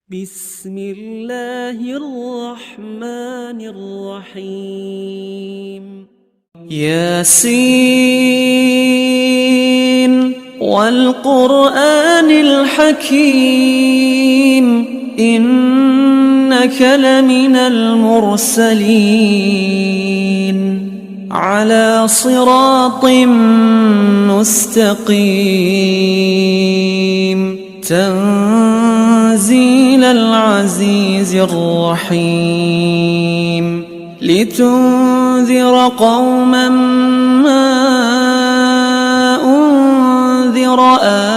بسم الله الرحمن الرحيم ياسين والقرآن الحكيم إنك لمن المرسلين على صراط مستقيم تنزيل العزيز الرحيم لتنذر قوما ما أنذر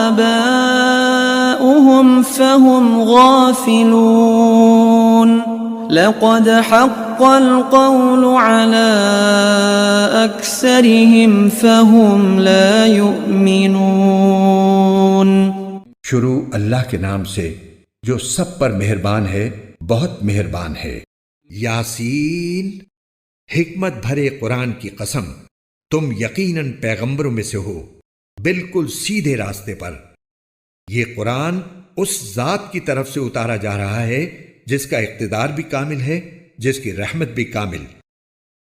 آباؤهم فهم غافلون لقد حق القول على أكثرهم فهم لا يؤمنون। शुरू अल्लाह के नाम से जो सब पर मेहरबान है, बहुत मेहरबान है। यासीन, हिकमत भरे कुरान की कसम, तुम यकीनन पैगंबरों में से हो, बिल्कुल सीधे रास्ते पर। ये कुरान उस जात की तरफ से उतारा जा रहा है जिसका इख्तिदार भी कामिल है, जिसकी रहमत भी कामिल,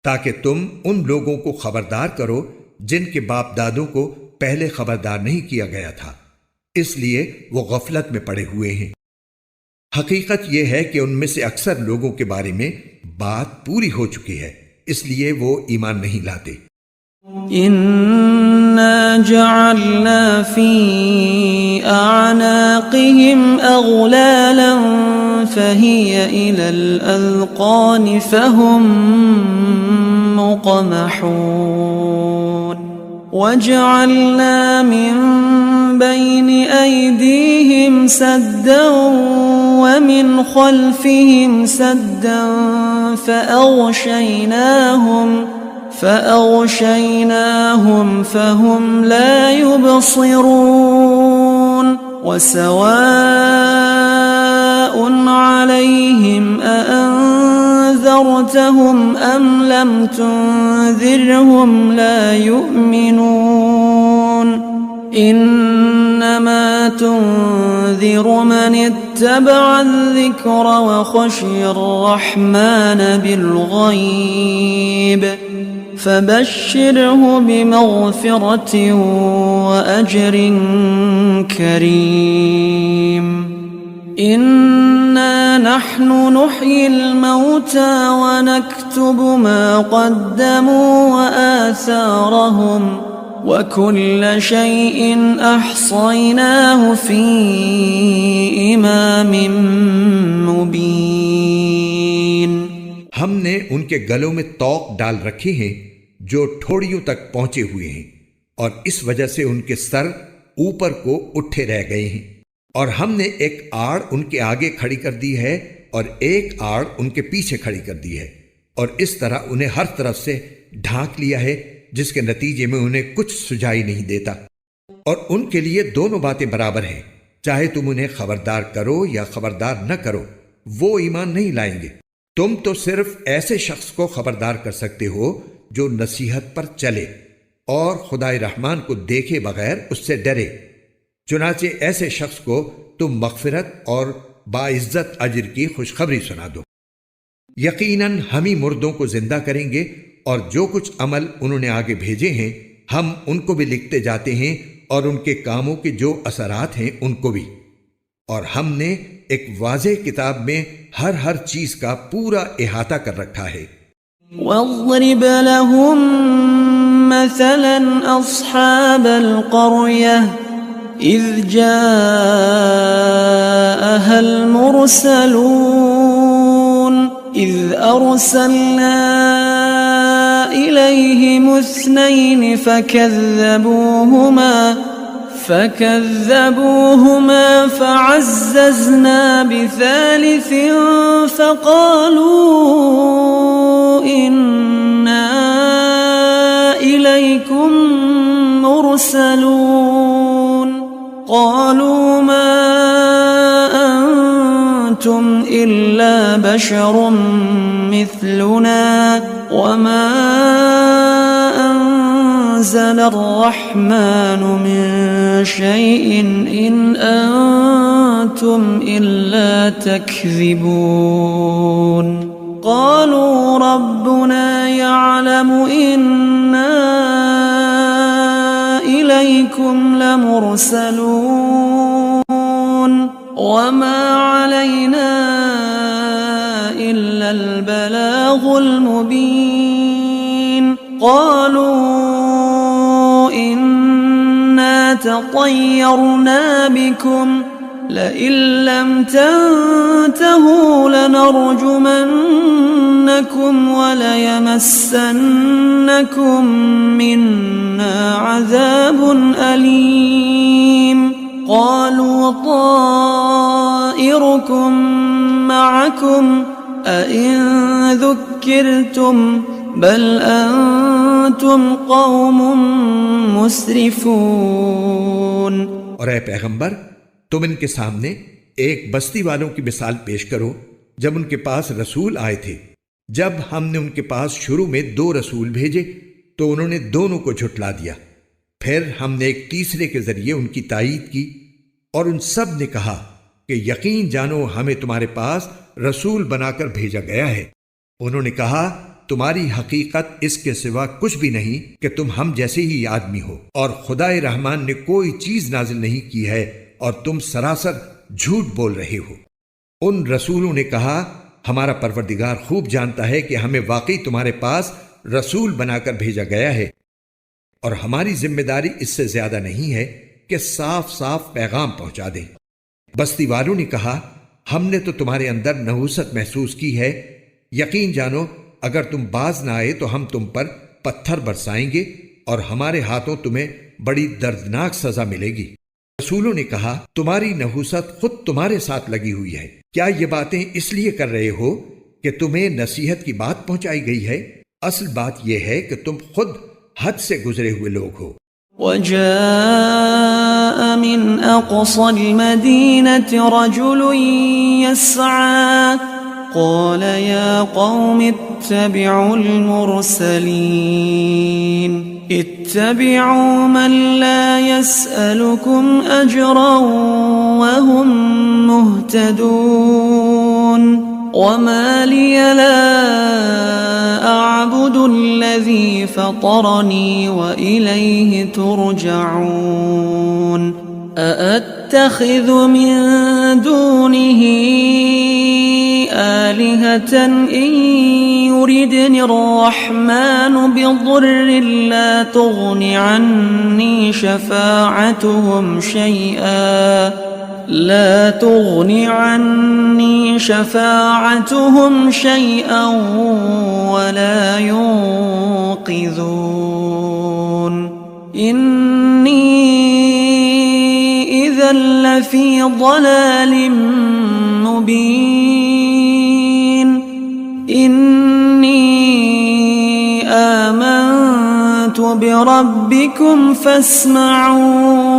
ताकि तुम उन लोगों को खबरदार करो जिनके बाप दादों को पहले खबरदार नहीं किया गया था, इसलिए वो गफलत में पड़े हुए हैं। हकीकत यह है कि उनमें से अक्सर लोगों के बारे में बात पूरी हो चुकी है, इसलिए वो ईमान नहीं लाते। इन्ना जअलना फी अअनाक़िहिम अग़लालन फहिय इलल अज़क़ान फहुम मुक़महून वजअलना मिन बैन अयदीहिम सद्दन वमिन खल्फिहिम सद्दन فأغشيناهم فهم لا يبصرون وسواء عليهم أأنذرتهم أم لم تنذرهم لا يؤمنون إنما تنذر من اتبع الذكر وخشي الرحمن بالغيب فبشره بمغفرة وأجر كريم إنا نحن نحيي الموتى ونكتب ما قدموا وآثارهم وكل شيء أحصيناه في إمام مبين। हमने उनके गलों में तौक डाल रखे हैं जो ठोड़ियों तक पहुंचे हुए हैं, और इस वजह से उनके सर ऊपर को उठे रह गए हैं। और हमने एक आड़ उनके आगे खड़ी कर दी है और एक आड़ उनके पीछे खड़ी कर दी है, और इस तरह उन्हें हर तरफ से ढांक लिया है, जिसके नतीजे में उन्हें कुछ सुझाई नहीं देता। और उनके लिए दोनों बातें बराबर हैं, चाहे तुम उन्हें खबरदार करो या खबरदार न करो, वो ईमान नहीं लाएंगे। तुम तो सिर्फ ऐसे शख्स को खबरदार कर सकते हो जो नसीहत पर चले और खुदाए रहमान को देखे बगैर उससे डरे। चुनाचे ऐसे शख्स को तुम मग़फ़िरत और बाइज्जत अजर की खुशखबरी सुना दो। यकीनन हम ही मुर्दों को जिंदा करेंगे, और जो कुछ अमल उन्होंने आगे भेजे हैं हम उनको भी लिखते जाते हैं, और उनके कामों के जो असरात हैं उनको भी। और हमने एक वाज़ेह किताब में हर चीज का पूरा इहाता कर रखा है। वज़रिब लहुम मसलन अस्हाबल क़र्यह इज़ जाअहल मुरसलून इज़ अरसलना इलैहिम इस्नैन فكذبوهما فعززنا بثالث فقالوا إنا إليكم مرسلون قالوا ما أنتم إلا بشر مثلنا وما أنزل الرحمن من شيء إن أنتم إلا تكذبون قالوا ربنا يعلم إنا إليكم لمرسلون وما علينا إلا البلاغ المبين قالوا إنا تطيرنا بكم لئن لم تنتهوا لنرجمنكم وليمسنكم منا عذاب أليم قالوا طائركم معكم أئن ذكرتم بل أنتم قوم مسرفون। और ऐ पैगंबर, तुम इनके सामने एक बस्ती वालों की मिसाल पेश करो जब उनके पास रसूल आए थे। जब हमने उनके पास शुरू में 2 रसूल भेजे तो उन्होंने दोनों को झुठला दिया। फिर हमने एक तीसरे के जरिए उनकी तायीद की और उन सब ने कहा कि यकीन जानो हमें तुम्हारे पास रसूल बनाकर भेजा गया है। उन्होंने कहा, तुम्हारी हकीकत इसके सिवा कुछ भी नहीं कि तुम हम जैसे ही आदमी हो और खुदाए रहमान ने कोई चीज नाजिल नहीं की है और तुम सरासर झूठ बोल रहे हो। उन रसूलों ने कहा, हमारा परवरदिगार खूब जानता है कि हमें वाकई तुम्हारे पास रसूल बनाकर भेजा गया है और हमारी जिम्मेदारी इससे ज्यादा नहीं है कि साफ साफ पैगाम पहुंचा दें। बस्ती वालों ने कहा, हमने तो तुम्हारे अंदर नहूसत महसूस की है। यकीन जानो अगर तुम बाज ना आए तो हम तुम पर पत्थर बरसाएंगे और हमारे हाथों तुम्हें बड़ी दर्दनाक सजा मिलेगी। रसूलों ने कहा, तुम्हारी नहूसत खुद तुम्हारे साथ लगी हुई है। क्या ये बातें इसलिए कर रहे हो कि तुम्हें नसीहत की बात पहुंचाई गई है? असल बात यह है कि तुम खुद हद से गुजरे हुए लोग हो। वजाअ मिन अक़सल मदीनति रजुलुन यस्आ क़ाल या क़ौम इत्तबिउल मुरसलीन इत्तबिउ मन ला यसअलुकुम अजरन वहुम मुहतदून वमा लिय ला अअबुदुल्लज़ी फ़तरनी व इलैहि तुरजऊन अअत्तख़िज़ु मिन दूनिही आलिहतन इन युरिदनि अर्रहमानु बिदुर्रिन ला तुग़नि अन्नी शफ़ाअतुहुम शैअन वला युन्क़िज़ून इन्नी इज़न लफ़ी ضलालिम मुबीन इन्नी आमनतु बिरब्बिकुम फ़स्मऊन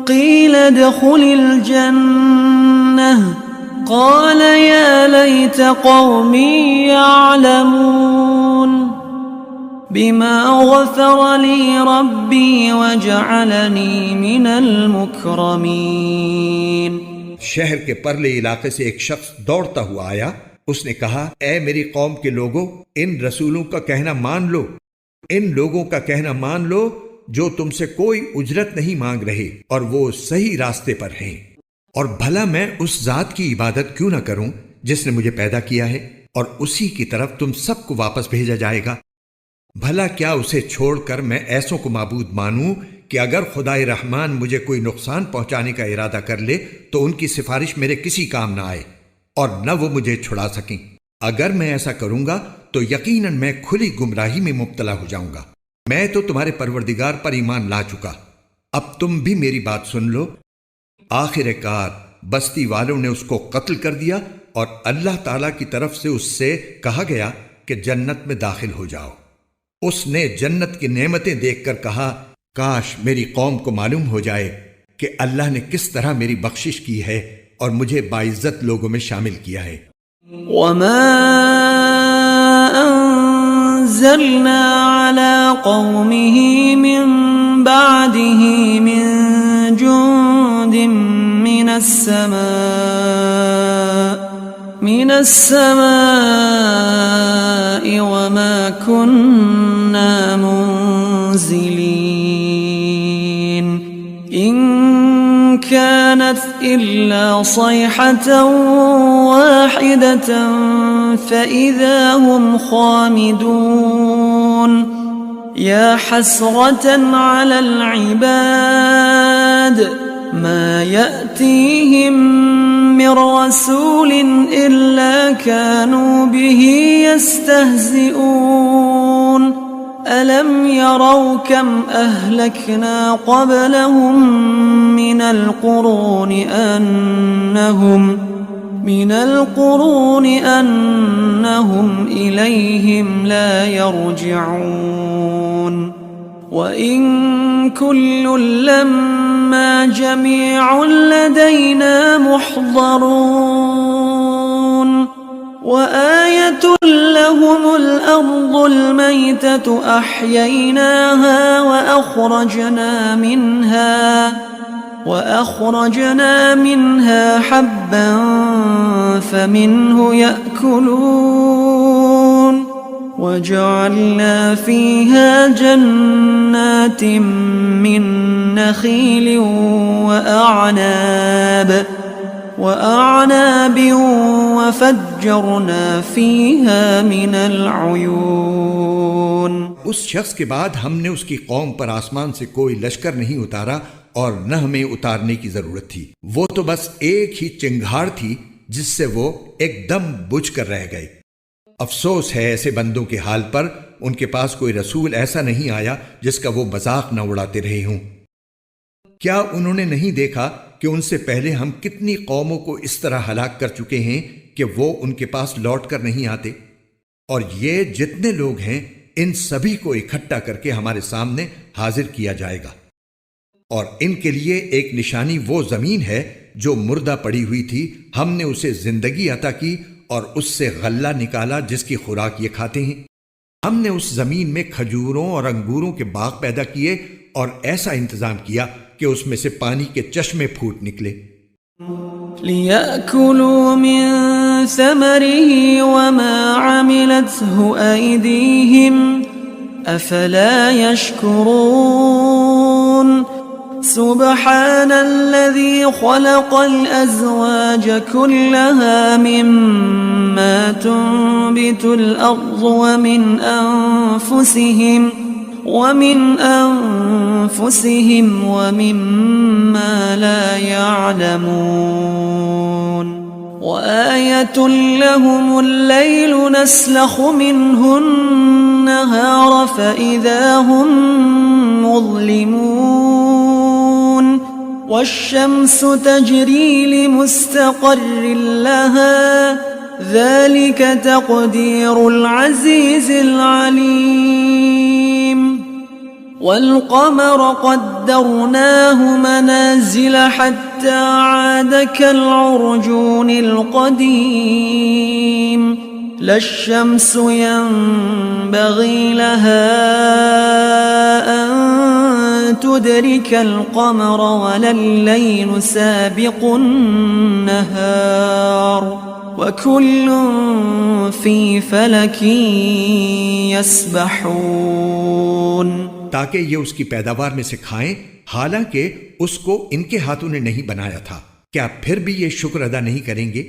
क़ील उद्ख़ुलिल जन्नह क़ाल या लैत क़ौमी यअलमून बिमा ग़फ़र ली रब्बी वजअलनी मिनल मुकरमीन। शहर के परले इलाके से एक शख्स दौड़ता हुआ आया। उसने कहा, ऐ मेरी कौम के लोगों, इन रसूलों का कहना मान लो। इन लोगों का कहना मान लो जो तुमसे कोई उजरत नहीं मांग रहे और वो सही रास्ते पर हैं। और भला मैं उस जात की इबादत क्यों ना करूं जिसने मुझे पैदा किया है और उसी की तरफ तुम सबको वापस भेजा जाएगा। भला क्या उसे छोड़कर मैं ऐसों को माबूद मानूं कि अगर खुदाए रहमान मुझे कोई नुकसान पहुंचाने का इरादा कर ले तो उनकी सिफारिश मेरे किसी काम ना आए और न वो मुझे छुड़ा सकें। अगर मैं ऐसा करूंगा तो यकीनन मैं खुली गुमराही में मुब्तला हो जाऊंगा। मैं तो तुम्हारे परवरदिगार पर ईमान ला चुका, अब तुम भी मेरी बात सुन लो। आखिरकार बस्ती वालों ने उसको कत्ल कर दिया और अल्लाह ताला की तरफ से उससे कहा गया कि जन्नत में दाखिल हो जाओ। उसने जन्नत की नेमतें देखकर कहा, काश मेरी कौम को मालूम हो जाए कि अल्लाह ने किस तरह मेरी बख्शिश की है और मुझे बाइज्जत लोगों में शामिल किया है। वमा अंज़लना अला قومه من بعده من جند من السماء وما كنا منزلين إن كانت إلا صيحة واحدة فإذا هم خامدون يا حسرة على العباد ما يأتيهم من رسول إلا كانوا به يستهزئون ألم يروا كم أهلكنا قبلهم من القرون أنهم إليهم لا يرجعون وإن كل لما جميع لدينا محضرون وآية لهم الأرض الميتة أحييناها وأخرجنا منها حبا فمنه يأكلون وجعلنا فيها جنات من نخيل وأعناب وفجرنا فيها من العيون। उस शख्स के बाद हमने उसकी कौम पर आसमान से कोई लश्कर नहीं उतारा और न हमें उतारने की जरूरत थी। वो तो बस एक ही चिंगार थी जिससे वो एकदम बुझ कर रह गए। अफसोस है ऐसे बंदों के हाल पर, उनके पास कोई रसूल ऐसा नहीं आया जिसका वो मजाक न उड़ाते रहे हों। क्या उन्होंने नहीं देखा कि उनसे पहले हम कितनी कौमों को इस तरह हलाक कर चुके हैं कि वो उनके पास लौट कर नहीं आते? और ये जितने लोग हैं इन सभी को इकट्ठा करके हमारे सामने हाजिर किया जाएगा और इनके लिए एक निशानी वो जमीन है जो मुर्दा पड़ी हुई थी। हमने उसे जिंदगी अता की और उससे गल्ला निकाला जिसकी खुराक ये खाते हैं। हमने उस जमीन में खजूरों और अंगूरों के बाग पैदा किए और ऐसा इंतजाम किया कि उसमें से पानी के चश्मे फूट निकले। लियाकुलू मिन समरिही वमा अमिलतहु ऐदीहिम अफला यशकुरून सुब्हानल्लज़ी खलक़ल अज़वाज कुल्लहा मिम्मा तुंबितुल अर्ज़ ومن أنفسهم ومما لا يعلمون وآية لهم الليل نسلخ منه النهار فإذا هم مظلمون والشمس تجري لمستقر لها ذلك تقدير العزيز العليم والقمر قدرناه منازل حتى عاد كالعرجون القديم لا الشمس ينبغي لها أن تدرك القمر ولا الليل سابق النهار وكل في فلك يسبحون ताकि ये उसकी पैदावार में से खाएं, हालांकि उसको इनके हाथों ने नहीं बनाया था। क्या फिर भी ये शुक्र अदा नहीं करेंगे?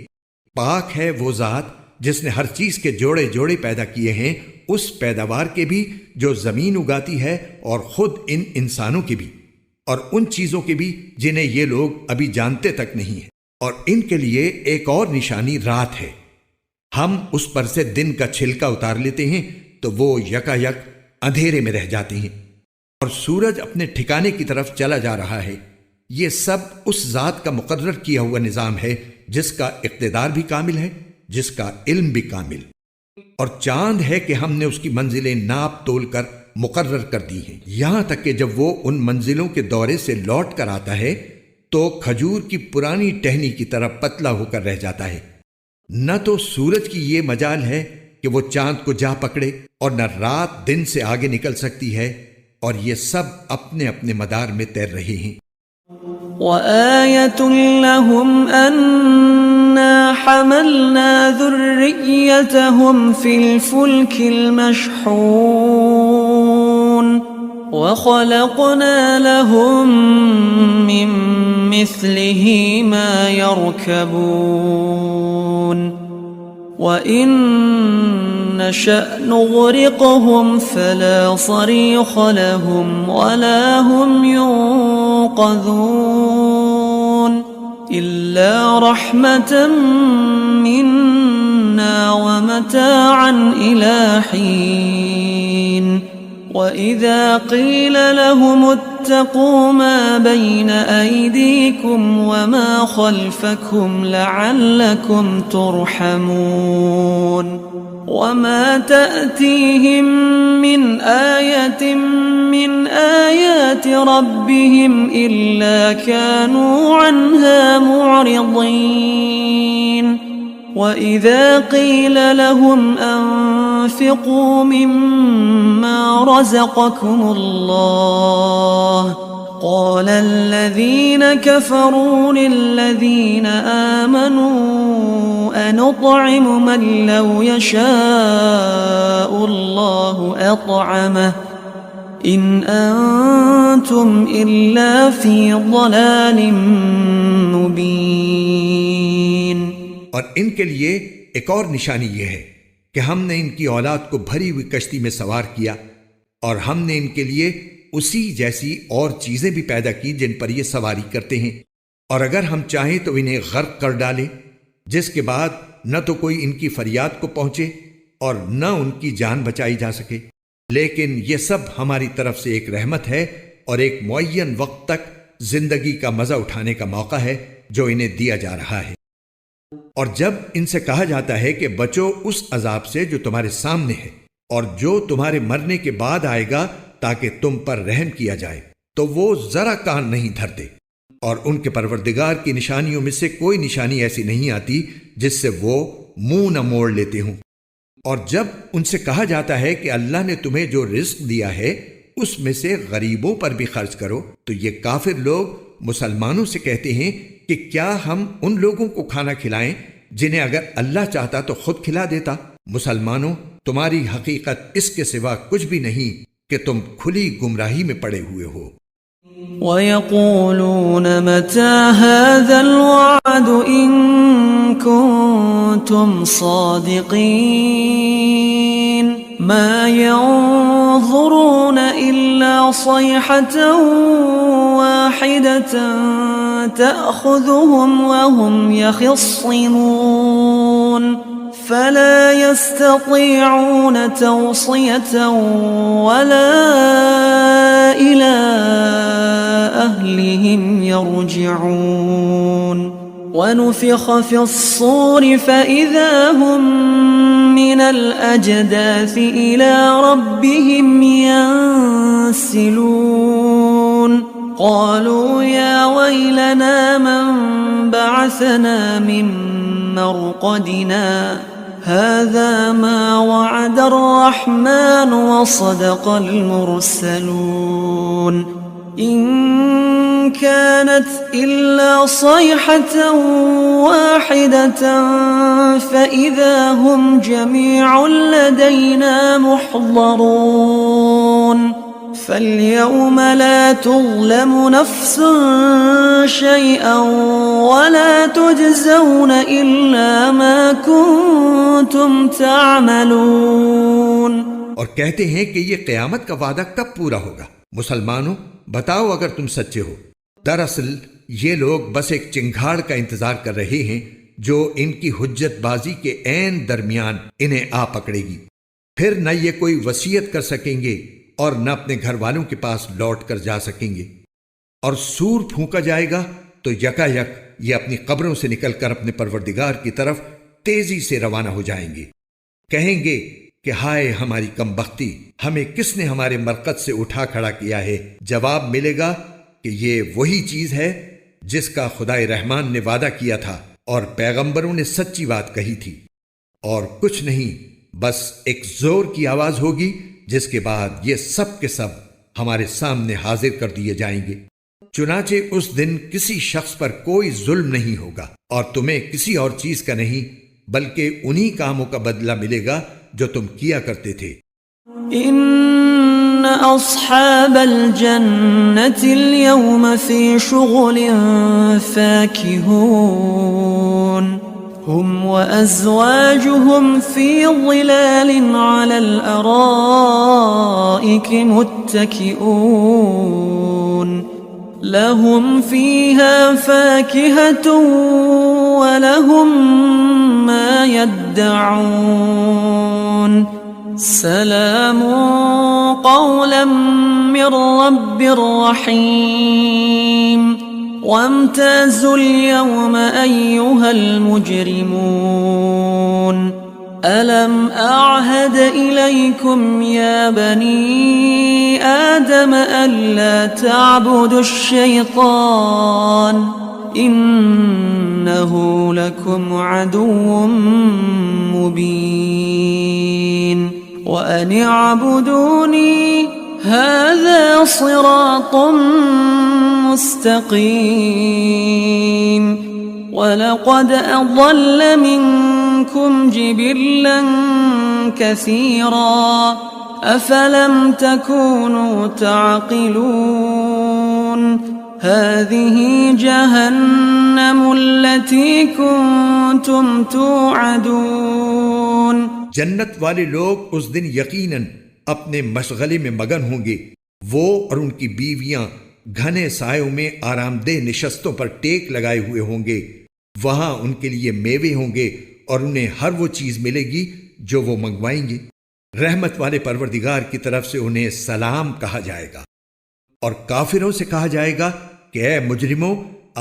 पाक है वो जात जिसने हर चीज के जोड़े जोड़े पैदा किए हैं, उस पैदावार के भी जो जमीन उगाती है और खुद इन इंसानों के भी और उन चीजों के भी जिन्हें ये लोग अभी जानते तक नहीं है। और इनके लिए एक और निशानी रात है। हम उस पर से दिन का छिलका उतार लेते हैं तो वो यकायक अंधेरे में रह जाते हैं और सूरज अपने ठिकाने की तरफ चला जा रहा है। ये सब उस जात का मुकर्रर किया हुआ निजाम है जिसका इख्तिदार भी कामिल है, जिसका इल्म भी कामिल। और चांद है कि हमने उसकी मंजिलें नाप तोल कर मुकर्रर कर दी हैं, यहां तक कि जब वो उन मंजिलों के दौरे से लौट कर आता है तो खजूर की पुरानी टहनी की तरह पतला होकर रह जाता है। न तो सूरज की ये मजाल है कि वो चांद को जा पकड़े और न रात दिन से आगे निकल सकती है, और ये सब अपने अपने मदार में तैर रहे हैं। وآية لهم أنا حملنا ذريتهم في الفلك المشحون وخلقنا لهم من مثله ما يركبون وإن نشأ نغرقهم فلا صريخ لهم ولا هم ينقذون إلا رحمة منا ومتاعا إلى حين وإذا قيل لهم اتقوا ما بين أيديكم وما خلفكم لعلكم ترحمون وما تأتيهم من آية من آيات ربهم إلا كانوا عنها معرضين وإذا قيل لهم أنفقوا مما رزقكم الله قال الذين كفروا للذين آمنوا أنطعم من لو يشاء الله أطعمه إن أنتم إلا في ضلال مبين। और इनके लिए एक और निशानी यह है कि हमने इनकी औलाद को भरी हुई कश्ती में सवार किया, और हमने इनके लिए उसी जैसी और चीजें भी पैदा की जिन पर ये सवारी करते हैं, और अगर हम चाहें तो इन्हें गर्क कर डालें, जिसके बाद न तो कोई इनकी फरियाद को पहुंचे और न उनकी जान बचाई जा सके। लेकिन ये सब हमारी तरफ से एक रहमत है और एक मुअय्यन वक्त तक जिंदगी का मजा उठाने का मौका है जो इन्हें दिया जा रहा है। और जब इनसे कहा जाता है कि बचो उस अजाब से जो तुम्हारे सामने है और जो तुम्हारे मरने के बाद आएगा ताकि तुम पर रहम किया जाए, तो वो जरा कान नहीं धरते, और उनके परवरदिगार की निशानियों में से कोई निशानी ऐसी नहीं आती जिससे वो मुंह न मोड़ लेते हों। और जब उनसे कहा जाता है कि अल्लाह ने तुम्हें जो रिस्क दिया है उसमें से गरीबों पर भी खर्च करो, तो ये काफिर लोग मुसलमानों से कहते हैं कि क्या हम उन लोगों को खाना खिलाएं जिन्हें अगर अल्लाह चाहता तो खुद खिला देता। मुसलमानों, तुम्हारी हकीकत इसके सिवा कुछ भी नहीं कि तुम खुली गुमराही में पड़े हुए हो। وَيَقُولُونَ مَتَى هَذَا الْوَعْدُ إِن كُنتُمْ صَادِقِينَ مَا يَنظُرُونَ إِلَّا صَيْحَةً وَاحِدَةً تَأْخُذُهُمْ وَهُمْ يَخِصِّمُونَ فلا يستطيعون توصية ولا إلى أهلهم يرجعون ونفخ في الصور فإذا هم من الأجداث إلى ربهم ينسلون قالوا يا ويلنا من بعثنا من مرقدنا هذا ما وعد الرحمن وصدق المرسلون إن كانت إلا صيحة واحدة فإذا هم جميع لدينا محضرون فاليوم لا تظلم نفس شيئا ولا تجزون إلا ما كنتم تعملون। और कहते हैं कि ये क़यामत का वादा कब पूरा होगा। मुसलमानों, बताओ अगर तुम सच्चे हो। दरअसल ये लोग बस एक चिंगाड़ का इंतजार कर रहे हैं जो इनकी हुज्जतबाजी के ऐन दरमियान इन्हें आ पकड़ेगी। फिर न ये कोई वसीयत कर सकेंगे और न अपने घर वालों के पास लौट कर जा सकेंगे, और सूर फूंका जाएगा तो यकायक ये अपनी कब्रों से निकलकर अपने परवरदिगार की तरफ तेजी से रवाना हो जाएंगे। कहेंगे कि हाय हमारी कमबख्ती, हमें किसने हमारे मरकज से उठा खड़ा किया है। जवाब मिलेगा कि ये वही चीज है जिसका खुदाए रहमान ने वादा किया था और पैगंबरों ने सच्ची बात कही थी, और कुछ नहीं बस एक जोर की आवाज होगी, जिसके बाद ये सब के सब हमारे सामने हाजिर कर दिए जाएंगे। चुनाचे उस दिन किसी शख्स पर कोई जुल्म नहीं होगा और तुम्हें किसी और चीज का नहीं, बल्कि उन्हीं कामों का बदला मिलेगा जो तुम किया करते थे। إن أصحاب الجنة اليوم في شغل فاكهون هم وأزواجهم في ظلال على الأرائك متكئون لهم فيها فاكهة ولهم ما يدعون سلام قولا من رب رحيم وامتازوا اليوم أيها المجرمون ألم أعهد إليكم يا بني آدم ألا تعبدوا الشيطان إنه لكم عدو مبين وأن اعبدوني هذا صراط مستقيم ولقد أضل منكم جبلا كثيرا أفلم تكونوا تعقلون هذه جهنم التي كنتم توعدون जन्नत वाले लोग उस दिन यकीनन अपने मशगले में मगन होंगे। वो और उनकी बीवियां घने सायों में आरामदेह निशस्तों पर टेक लगाए हुए होंगे। वहां उनके लिए मेवे होंगे और उन्हें हर वो चीज मिलेगी जो वो मंगवाएंगे। रहमत वाले परवरदिगार की तरफ से उन्हें सलाम कहा जाएगा और काफिरों से कहा जाएगा कि ऐ मुजरिमों,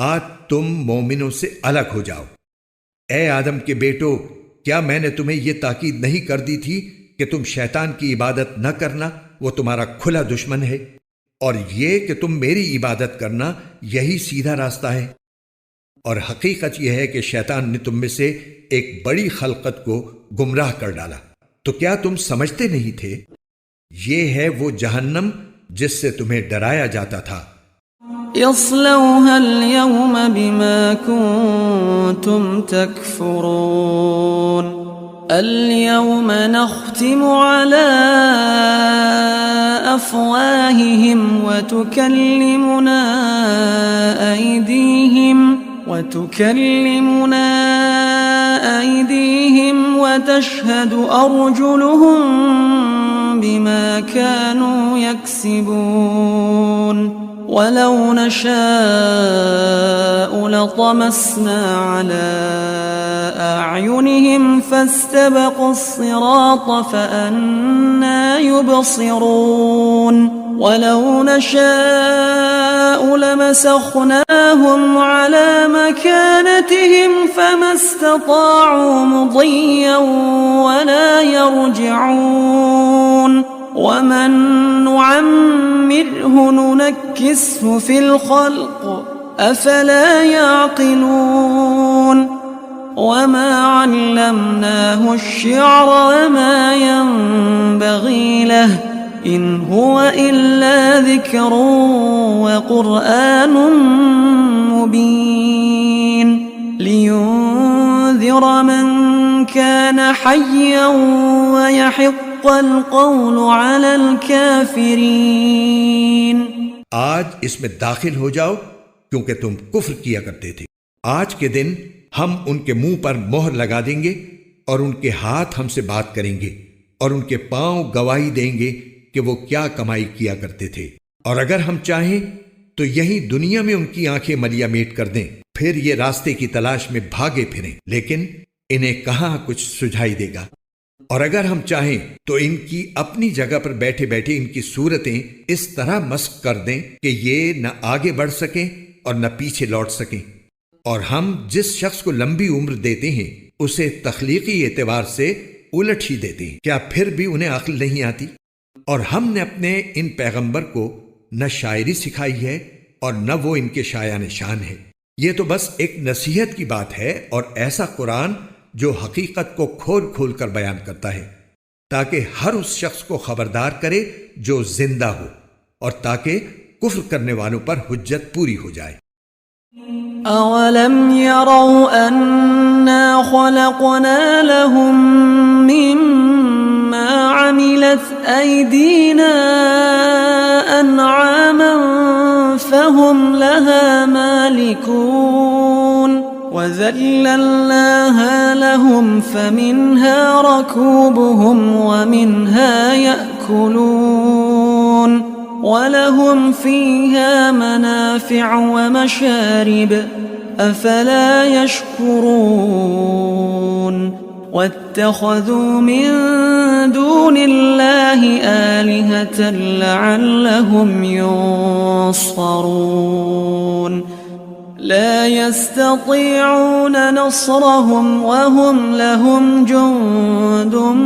आज तुम मोमिनों से अलग हो जाओ। ऐ आदम के बेटो, क्या मैंने तुम्हें यह ताकीद नहीं कर दी थी कि तुम शैतान की इबादत न करना, वो तुम्हारा खुला दुश्मन है, और ये कि तुम मेरी इबादत करना, यही सीधा रास्ता है। और हकीकत यह है कि शैतान ने तुम में से एक बड़ी खलकत को गुमराह कर डाला। तो क्या तुम समझते नहीं थे? ये है वो जहन्नम जिससे तुम्हें डराया जाता था। يصلوها اليوم بما كنتم تكفرون اليوم نختم على أفواههم وتكلمنا أيديهم وتشهد أرجلهم بما كانوا يكسبون ولو نشاء لطمسنا على أعينهم فاستبقوا الصراط فأنى يبصرون ولو نشاء لمسخناهم على مكانتهم فما استطاعوا مضيا ولا يرجعون ومن نعمره ننكسه في الخلق أفلا يعقلون وما علمناه الشعر وما ينبغي له إن هو إلا ذكر وقرآن مبين لينذر من كان حيا ويحق القول على الكافرين। आज इसमें दाखिल हो जाओ क्योंकि तुम कुफ्र किया करते थे। आज के दिन हम उनके मुंह पर मोहर लगा देंगे और उनके हाथ हमसे बात करेंगे और उनके पांव गवाही देंगे कि वो क्या कमाई किया करते थे। और अगर हम चाहें तो यही दुनिया में उनकी आंखें मलियामेट कर दें, फिर ये रास्ते की तलाश में भागे फिरें, लेकिन इन्हें कहां कुछ सुझाई देगा। और अगर हम चाहें तो इनकी अपनी जगह पर बैठे बैठे इनकी सूरतें इस तरह मस्क कर दें कि ये न आगे बढ़ सकें और न पीछे लौट सकें। और हम जिस शख्स को लंबी उम्र देते हैं उसे तख्लीकी एतबार से उलट ही देते हैं। क्या फिर भी उन्हें अक्ल नहीं आती? और हमने अपने इन पैगंबर को न शायरी सिखाई है और न वो इनके शायान शान है। ये तो बस एक नसीहत की बात है और ऐसा कुरान जो हकीकत को खोल खोल कर बयान करता है। ताकि हर उस शख्स को खबरदार करे जो जिंदा हो, और ताकि कुफ्र करने वालों पर हुज्जत पूरी हो जाए। अवलम यरौ अन्ना खलक़ना लहुम मिम्मा अमिलत ऐदीना अनआमन फहुम लहा मालिकून वज़ल्लल्नाहा लहुम फमिन्हा रकूबुहुम वमिन्हा यअकुलून वलहुम फ़ीहा मनाफ़िअ वमशारिब अफ़ला यशकुरून वत्तख़ज़ू मिन दूनिल्लाहि आलिहतन लअल्लहुम युन्सरून ला यस्ततीऊन नस्रहुम वहुम लहुम जुंदुम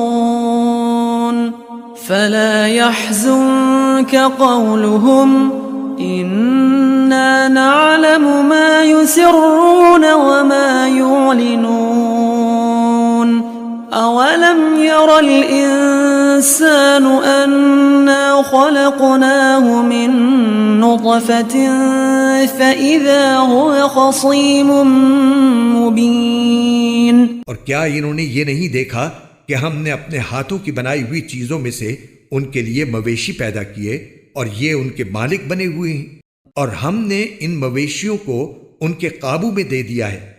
मुहज़रून फला यहज़ुनक क़ौलुहुम इन्ना नअलमु मा युसिर्रून वमा युअलिनून अवलम यरल इंसानु अन्ना खलक़नाहु मिन नुत्फ़तिन फ़इज़ा हुव ख़सीमुम मुबीन। और क्या इन्होंने ये नहीं देखा कि हमने अपने हाथों की बनाई हुई चीजों में से उनके लिए मवेशी पैदा किए और ये उनके मालिक बने हुए हैं, और हमने इन मवेशियों को उनके काबू में दे दिया है।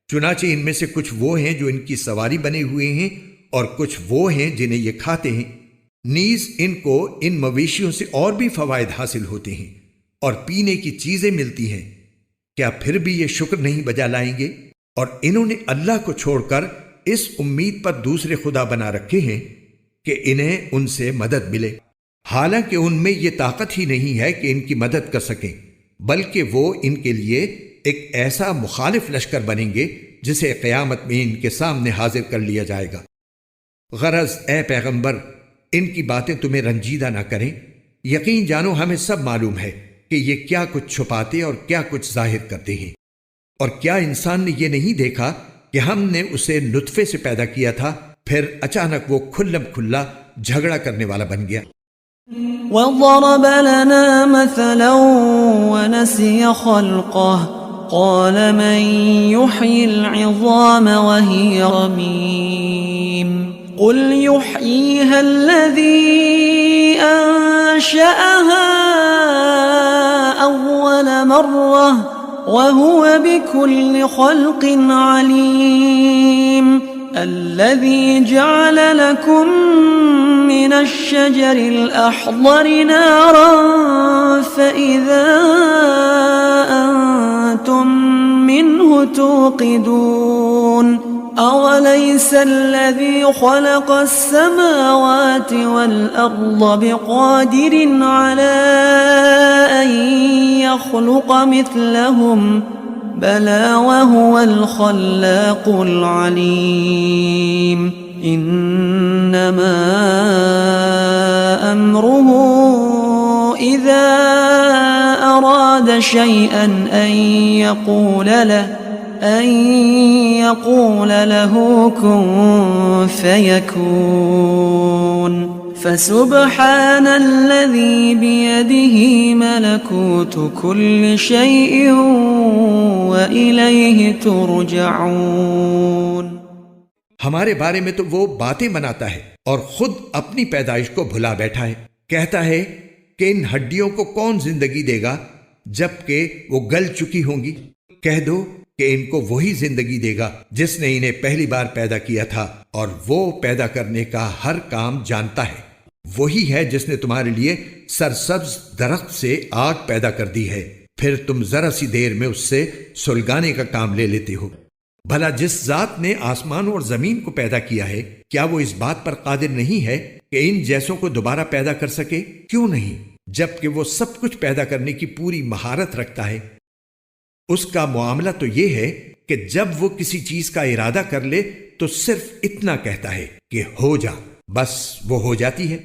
चुनाचे इनमें से कुछ वो हैं जो इनकी सवारी बने हुए हैं और कुछ वो हैं जिन्हें ये खाते हैं। नीज इनको इन मवेशियों से और भी फवायद हासिल होते हैं और पीने की चीजें मिलती हैं। क्या फिर भी ये शुक्र नहीं बजा लाएंगे? और इन्होंने अल्लाह को छोड़कर इस उम्मीद पर दूसरे खुदा बना रखे हैं कि इन्हें उनसे मदद मिले, हालांकि उनमें यह ताकत ही नहीं है कि इनकी मदद कर सकें, बल्कि वो इनके लिए एक ऐसा मुखालिफ लश्कर बनेंगे जिसे क़यामत में इनके सामने हाजिर कर लिया जाएगा। गरज ए पैगंबर, इनकी बातें तुम्हें रंजीदा ना करें। यकीन जानो हमें सब मालूम है कि ये क्या कुछ छुपाते और क्या कुछ जाहिर करते हैं। और क्या इंसान ने यह नहीं देखा कि हमने उसे नुत्फे से पैदा किया था, फिर अचानक वो खुल्लम खुल्ला झगड़ा करने वाला बन गया। वज़रब लना मसलन वनसिय खल्क़ह क़ाल मन युह्यिल इज़ाम वहिय रमीम क़ुल युह्यीहा अल्लज़ी अंशअहा अव्वल मर्रह वहुव बिकुल्लि ख़ल्क़िन अलीम الذي جعل لكم من الشجر الأخضر نارا فإذا أنتم منه توقدون أوليس الذي خلق السماوات والأرض بقادر على أن يخلق مثلهم بلى وهو الخلاق العليم إنما أمره إذا أراد شيئا أن يقول له كن فيكون فسبحان الذي بيده ملكوت كل شيء وإليه ترجعون। हमारे बारे में तो वो बातें बनाता है और खुद अपनी पैदाइश को भुला बैठा है। कहता है कि इन हड्डियों को कौन जिंदगी देगा जबकि वो गल चुकी होंगी। कह दो कि इनको वही जिंदगी देगा जिसने इन्हें पहली बार पैदा किया था, और वो पैदा करने का हर काम जानता है। वही है जिसने तुम्हारे लिए सरसब्ज दरख्त से आग पैदा कर दी है, फिर तुम जरा सी देर में उससे सुलगाने का काम ले लेते हो। भला जिस जात ने आसमान और जमीन को पैदा किया है, क्या वो इस बात पर कादिर नहीं है कि इन जैसों को दोबारा पैदा कर सके? क्यों नहीं, जबकि वो सब कुछ पैदा करने की पूरी महारत रखता है। उसका मामला तो ये है कि जब वो किसी चीज का इरादा कर ले तो सिर्फ इतना कहता है कि हो जा, बस वो हो जाती है।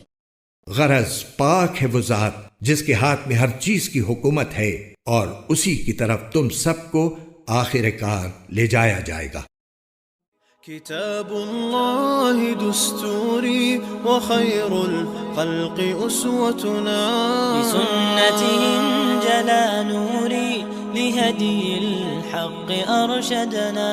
गरज पाक है वो जात जिसके हाथ में हर चीज की हुकूमत है, और उसी की तरफ तुम सबको आखिरकार ले जाया जाएगा। كتاب الله دستوري وخير الخلق أسوتنا بسنته انجلى نوري لهدي الحق أرشدنا